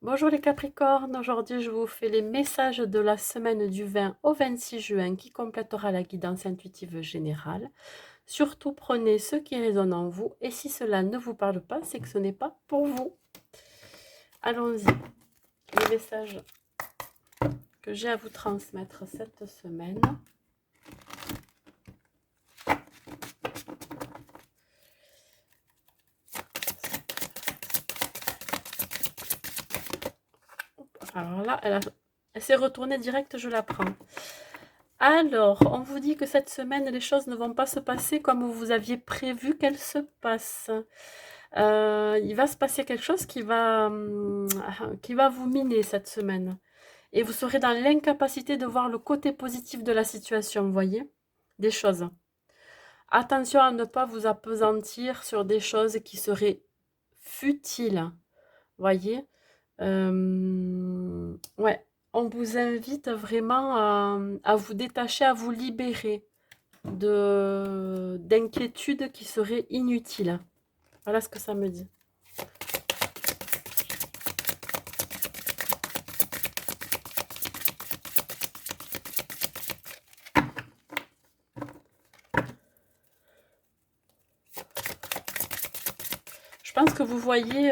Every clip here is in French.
Bonjour les Capricornes, aujourd'hui je vous fais les messages de la semaine du 20 au 26 juin qui complétera la guidance intuitive générale. Surtout prenez ce qui résonne en vous et si cela ne vous parle pas, c'est que ce n'est pas pour vous. Allons-y, les messages que j'ai à vous transmettre cette semaine. Alors là, elle s'est retournée direct, je la prends. Alors, on vous dit que cette semaine, les choses ne vont pas se passer comme vous aviez prévu qu'elles se passent. Il va se passer quelque chose qui va vous miner cette semaine. Et vous serez dans l'incapacité de voir le côté positif de la situation, vous voyez, des choses. Attention à ne pas vous appesantir sur des choses qui seraient futiles, voyez. Ouais, on vous invite vraiment à vous détacher, à vous libérer d'inquiétudes qui seraient inutiles. Voilà ce que ça me dit. Je pense que vous voyez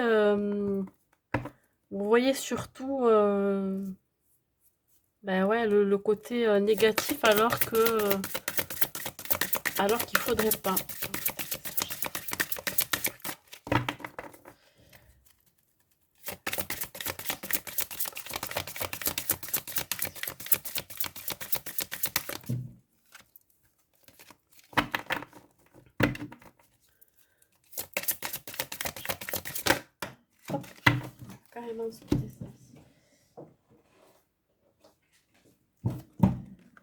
surtout ben ouais, le côté négatif alors qu'il faudrait pas. Hop, carrément sauter ça ici.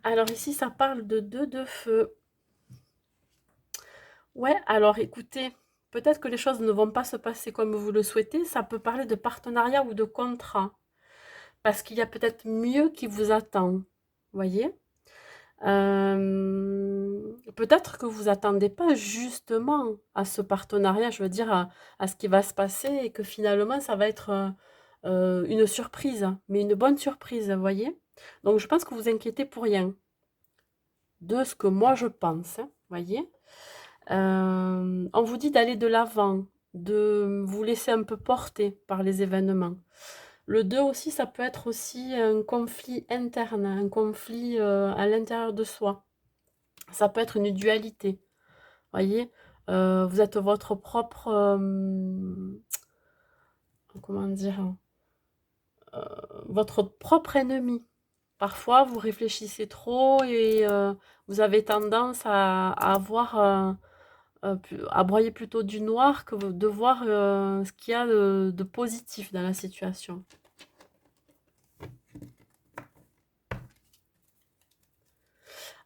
Alors ici, ça parle de 2 de feu. Ouais, alors écoutez, peut-être que les choses ne vont pas se passer comme vous le souhaitez. Ça peut parler de partenariat ou de contrat. Parce qu'il y a peut-être mieux qui vous attend. Voyez? Peut-être que vous attendez pas justement à ce partenariat, je veux dire à ce qui va se passer et que finalement ça va être une surprise, mais une bonne surprise, vous voyez? Donc je pense que vous inquiétez pour rien, de ce que moi je pense, hein, voyez? On vous dit d'aller de l'avant, de vous laisser un peu porter par les événements. Le 2 aussi, ça peut être aussi un conflit interne, un conflit à l'intérieur de soi. Ça peut être une dualité, voyez. Vous êtes votre propre, comment dire, votre propre ennemi. Parfois, vous réfléchissez trop et vous avez tendance à avoir, à broyer plutôt du noir que de voir ce qu'il y a de positif dans la situation.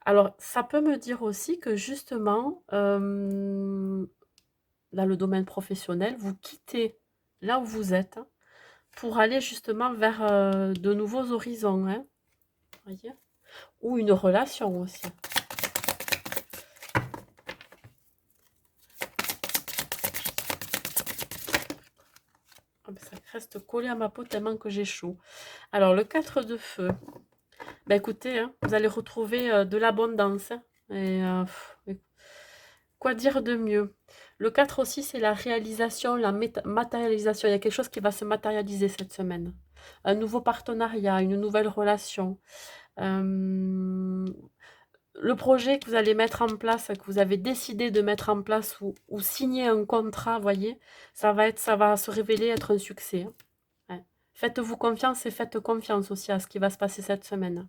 Alors, ça peut me dire aussi que justement, dans le domaine professionnel, vous quittez là où vous êtes pour aller justement vers de nouveaux horizons, hein, voyez? Ou une relation aussi. Ah ben, ça reste collé à ma peau tellement que j'ai chaud. Alors, le 4 de feu. Ben écoutez, hein, vous allez retrouver de l'abondance, hein, et quoi dire de mieux? Le 4 aussi, c'est la réalisation, la matérialisation. Il y a quelque chose qui va se matérialiser cette semaine. Un nouveau partenariat, une nouvelle relation. Euh, le projet que vous allez mettre en place, que vous avez décidé de mettre en place ou signer un contrat, voyez, ça va se révéler être un succès, hein. Ouais. Faites-vous confiance et faites confiance aussi à ce qui va se passer cette semaine.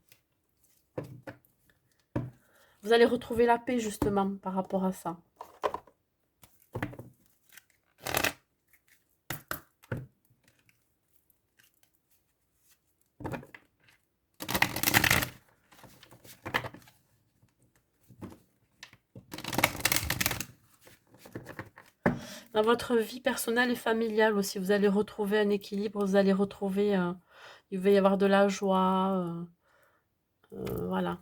Vous allez retrouver la paix justement par rapport à ça. Dans votre vie personnelle et familiale aussi, vous allez retrouver un équilibre, vous allez retrouver, il va y avoir de la joie, voilà.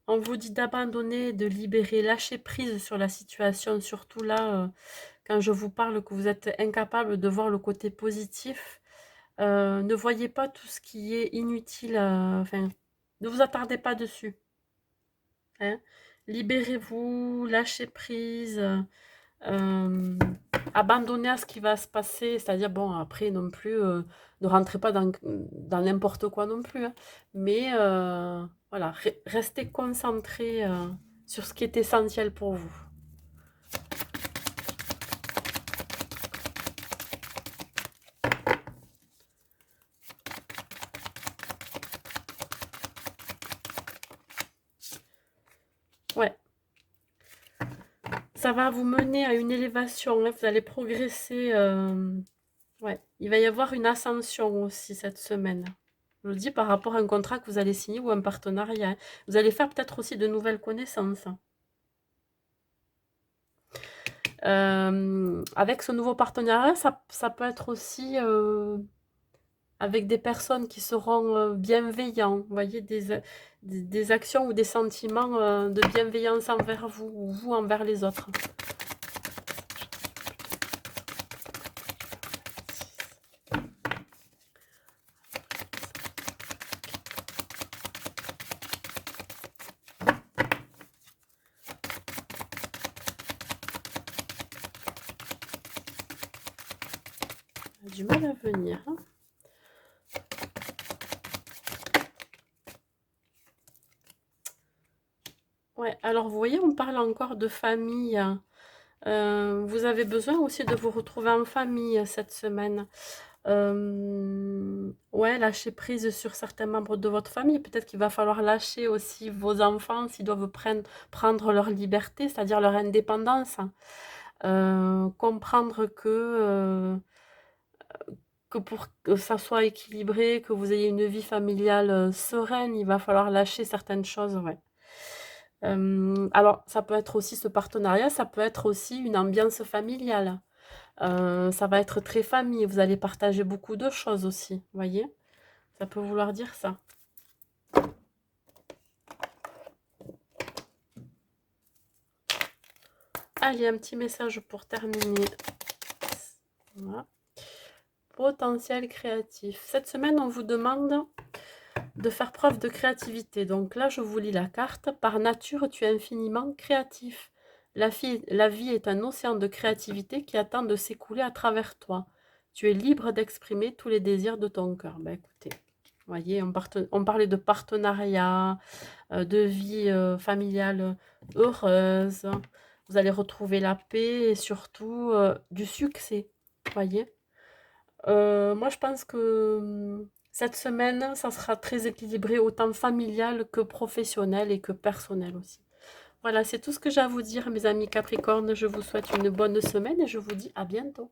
On vous dit d'abandonner, de libérer, lâcher prise sur la situation, surtout là, quand je vous parle que vous êtes incapable de voir le côté positif. Ne voyez pas tout ce qui est inutile, enfin, ne vous attardez pas dessus, hein. Libérez-vous, lâchez prise, euh, abandonnez à ce qui va se passer, c'est-à-dire, bon, après non plus, ne rentrez pas dans n'importe quoi non plus, hein, mais voilà, restez concentré sur ce qui est essentiel pour vous. Ouais, ça va vous mener à une élévation, hein, vous allez progresser. Ouais, il va y avoir une ascension aussi cette semaine. Je le dis par rapport à un contrat que vous allez signer ou un partenariat, hein. Vous allez faire peut-être aussi de nouvelles connaissances, hein. Avec ce nouveau partenariat, ça peut être aussi avec des personnes qui seront bienveillants. Vous voyez, des actions ou des sentiments de bienveillance envers vous ou vous envers les autres. J'ai du mal à venir, hein. Ouais, alors vous voyez, on parle encore de famille, hein. Vous avez besoin aussi de vous retrouver en famille cette semaine. Ouais, lâcher prise sur certains membres de votre famille. Peut-être qu'il va falloir lâcher aussi vos enfants s'ils doivent prendre leur liberté, c'est-à-dire leur indépendance, hein. Comprendre que pour que ça soit équilibré, que vous ayez une vie familiale sereine, il va falloir lâcher certaines choses, ouais. Alors, ça peut être aussi ce partenariat, ça peut être aussi une ambiance familiale. Ça va être très famille, vous allez partager beaucoup de choses aussi, vous voyez? Ça peut vouloir dire ça. Allez, un petit message pour terminer. Voilà. Potentiel créatif. Cette semaine, on vous demande de faire preuve de créativité. Donc là, je vous lis la carte. Par nature, tu es infiniment créatif. La vie est un océan de créativité qui attend de s'écouler à travers toi. Tu es libre d'exprimer tous les désirs de ton cœur. Ben écoutez, vous voyez, on parlait de partenariat, de vie familiale heureuse. Vous allez retrouver la paix et surtout du succès. Vous voyez? Moi, je pense que cette semaine, ça sera très équilibré, autant familial que professionnel et que personnel aussi. Voilà, c'est tout ce que j'ai à vous dire, mes amis Capricorne. Je vous souhaite une bonne semaine et je vous dis à bientôt.